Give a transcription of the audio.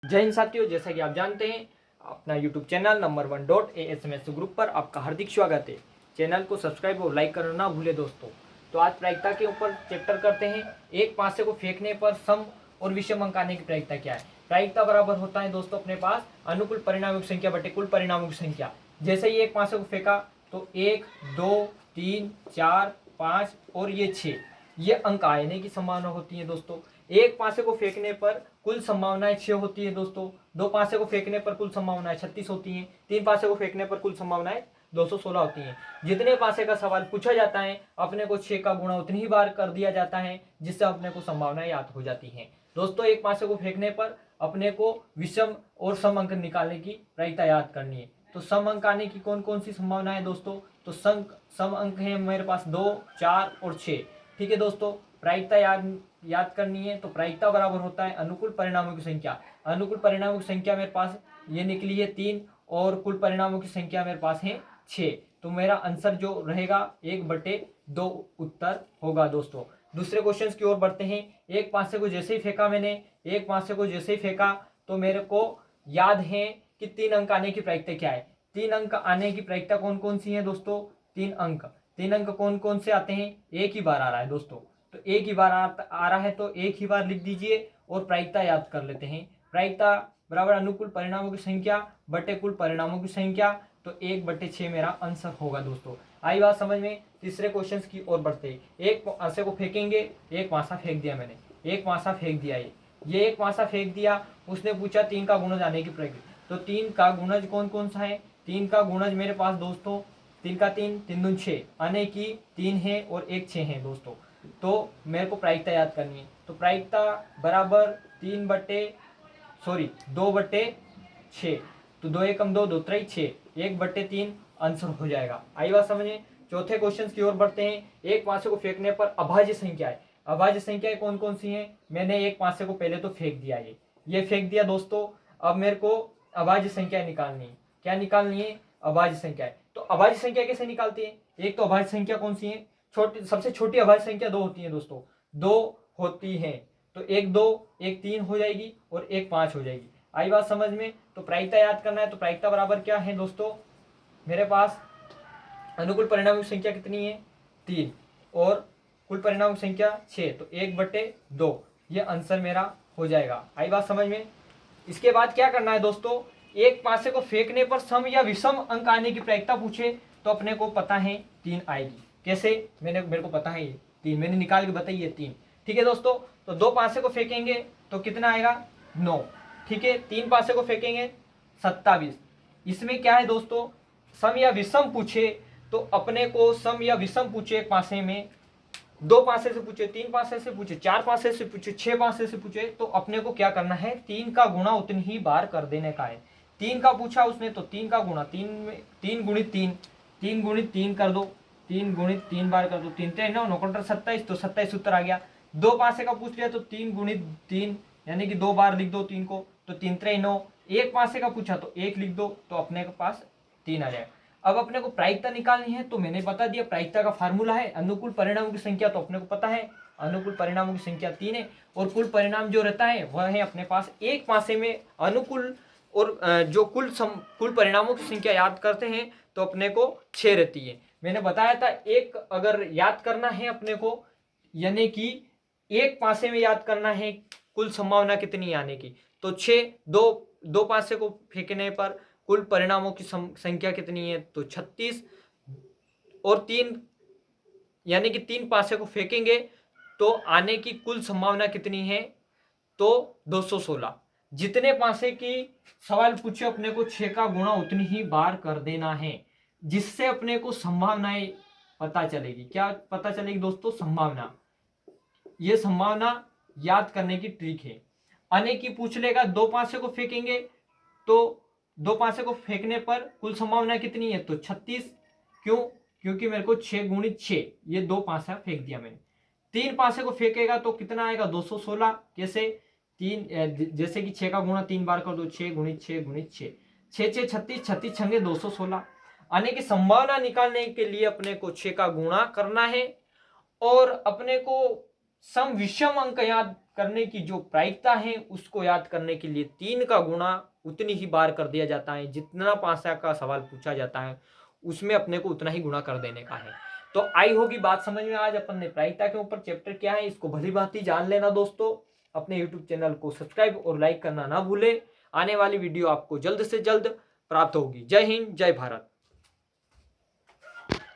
जय हिंद साथियों, जैसा कि आप जानते हैं अपना YouTube channel number 1 ASMS group पर आपका हार्दिक स्वागत है। चैनल को सब्सक्राइब और लाइक करना ना भूले दोस्तों। तो आज प्रायिकता के ऊपर चैप्टर करते हैं। एक पासे को फेंकने पर सम और विषम अंक आने की प्रायिकता क्या है। प्रायिकता बराबर होता है दोस्तों अपने पास अनुकूल परिणामों की संख्या बटे कुल परिणामों की संख्या। जैसे ही एक पासे को फेंका तो 1, 2, 3, 4, 5 और ये 6 ये अंक आने की संभावना होती है दोस्तों। एक पासे को फेंकने पर कुल संभावनाएं 6 होती है दोस्तों। दो पासे को फेंकने पर कुल संभावनाएं 36 होती हैं। तीन पासे को फेंकने पर कुल संभावनाएं 216 होती हैं। जितने पासे का सवाल पूछा जाता है अपने को 6 का गुणा उतनी ही बार कर दिया जाता है जिससे अपने को संभावनाएं याद हो जाती हैं दोस्तों। एक पासे को फेंकने पर अपने को विषम और सम अंक निकालने की प्रायिकता याद करनी है। तो सम अंक आने की कौन कौन सी संभावना है दोस्तों। तो सम अंक है मेरे पास 2, 4 और 6। ठीक है दोस्तों, प्रायिकता याद करनी है। तो प्रायिकता बराबर होता है अनुकूल परिणामों की संख्या। अनुकूल परिणामों की संख्या मेरे पास ये निकली है 3 और कुल परिणामों की संख्या मेरे पास है 6। तो मेरा आंसर जो रहेगा 1/2 उत्तर होगा दोस्तों। दूसरे क्वेश्चन की ओर बढ़ते हैं। एक पासे को जैसे ही फेंका मैंने, एक पासे को जैसे ही फेंका तो मेरे को याद है कि 3 अंक आने की प्रायिकता क्या है। 3 अंक आने की प्रायिकता कौन कौन सी है दोस्तों। 3 अंक कौन कौन से आते हैं। एक ही बार आ रहा है दोस्तों, तो एक ही बार आ रहा है तो एक ही बार लिख दीजिए और प्रायिकता याद कर लेते हैं। प्रायिकता बराबर अनुकूल परिणामों की संख्या बटे कुल परिणामों की संख्या। तो 1/6 मेरा आंसर होगा दोस्तों। आई बात समझ में। तीसरे क्वेश्चन की ओर बढ़ते हैं। एक पासे को फेंकेंगे, एक पासा फेंक दिया मैंने, एक पासा फेंक दिया। ये एक पासा फेंक दिया। उसने पूछा 3 का गुणज आने की प्रक्रिया। तो 3 का गुणज कौन कौन सा है। 3 का गुणज मेरे पास दोस्तों 3 का 3, 3 दूनी 6 आने की 3 है और एक 6 है दोस्तों। तो मेरे को प्रायिकता याद करनी है। तो प्रायिकता बराबर 2/6। तो 2 एकम 2, 2 त्रिक 6, 1/3 आंसर हो जाएगा। आई बात समझे। चौथे क्वेश्चन की ओर बढ़ते हैं। एक पासे को फेंकने पर अभाज्य संख्या है। अभाज्य संख्याएं कौन कौन सी हैं। मैंने एक पासे को पहले तो फेंक दिया, ये फेंक दिया दोस्तों। अब मेरे को अभाज्य संख्या निकालनी है। क्या निकालनी है। अभाज्य संख्या है। तो अभाज्य संख्या कैसे निकालते हैं। एक तो अभाज्य संख्या कौन सी है, सबसे छोटी अभाज्य संख्या 2 होती है दोस्तों। 2 होती है तो एक 2, एक 3 हो जाएगी और एक 5 हो जाएगी। आई बात समझ में। तो प्रायिकता याद करना है। तो प्रायिकता बराबर क्या है दोस्तों, मेरे पास अनुकूल परिणामों की संख्या कितनी है 3 और कुल परिणामों की संख्या 6। तो 1/2 ये आंसर मेरा हो जाएगा। आई बात समझ में। इसके बाद क्या करना है दोस्तों, एक पासे को फेंकने पर सम या विषम अंक आने की प्रायिकता पूछे तो अपने को पता है 3 आएगी। कैसे, मेरे को पता है ये 3 मैंने निकाल के बताई है 3। ठीक है दोस्तों। तो 2 पासे को फेंकेंगे तो कितना आएगा 9। ठीक है, 3 पासे को फेंकेंगे 27। इसमें क्या है दोस्तों, सम या विषम पूछे तो अपने को सम या विषम पूछे एक पासे में, 2 पासे से पूछे, 3 पासे से पूछे, 4 पासे से पूछे, 6 पासे से पूछे तो अपने को क्या करना है 3 का गुणा उतनी ही बार कर देने का है। 3 का पूछा उसने तो 3 का गुणा 3 गुणित 3, 3 गुणित 3 कर दो, 3 गुणित 3 बार कर दो, 3 3 9 9 27, तो 27 उत्तर आ गया। 2 पासे का पूछ लिया तो 3 गुणित 3 यानी कि 2 बार लिख दो 3 को, तो 3 3 9। एक पासे का पूछा तो 1 लिख दो तो अपने के पास 3 आ जाएगा। अब अपने को प्रायिकता निकालनी है तो मैंने बता दिया प्रायिकता का फार्मूला है अनुकूल परिणामों की संख्या। तो अपने को पता है अनुकूल परिणामों की संख्या 3 है और कुल परिणाम जो रहता है वह है अपने पास एक पासे में अनुकूल। और जो कुल परिणामों की संख्या याद करते हैं तो अपने को 6 रहती है। मैंने बताया था एक अगर याद करना है अपने को, यानी कि एक पासे में याद करना है कुल संभावना कितनी आने की, तो 6। दो पासे को फेंकने पर कुल परिणामों की संख्या कितनी है तो 36 और 3 यानी कि 3 पासे को फेंकेंगे तो आने की कुल संभावना कितनी है तो 216। जितने पासे की सवाल पूछे अपने को 6 का गुणा उतनी ही बार कर देना है जिससे अपने को संभावनाएं पता चलेगी। क्या पता चलेगी दोस्तों, संभावना। ये संभावना याद करने की ट्रिक है। आने की पूछ लेगा, 2 पासे को फेंकेंगे तो 2 पासे को फेंकने पर कुल संभावना कितनी है तो 36। क्यों, क्योंकि मेरे को 6 गुणित 6 ये 2 पासा फेंक दिया मैंने। 3 पासे को फेंकेगा तो कितना आएगा 216। कैसे, 3 जैसे कि 6 का गुणा 3 बार कर दो, 6 गुणित 6 गुणित 6, 6 6 36, 36 छंगे 216। आने की संभावना निकालने के लिए अपने को 6 का गुणा करना है और अपने को सम विषम अंक याद करने की जो प्रायिकता है उसको याद करने के लिए 3 का गुणा उतनी ही बार कर दिया जाता है, जितना 5 का सवाल पूछा जाता है उसमें अपने को उतना ही गुणा कर देने का है। तो आई होगी बात समझ में। आज अपन ने प्रायिकता के ऊपर चैप्टर क्या है इसको भली भांति जान लेना दोस्तों। अपने यूट्यूब चैनल को सब्सक्राइब और लाइक करना ना भूले। आने वाली वीडियो आपको जल्द से जल्द प्राप्त होगी। जय हिंद, जय भारत।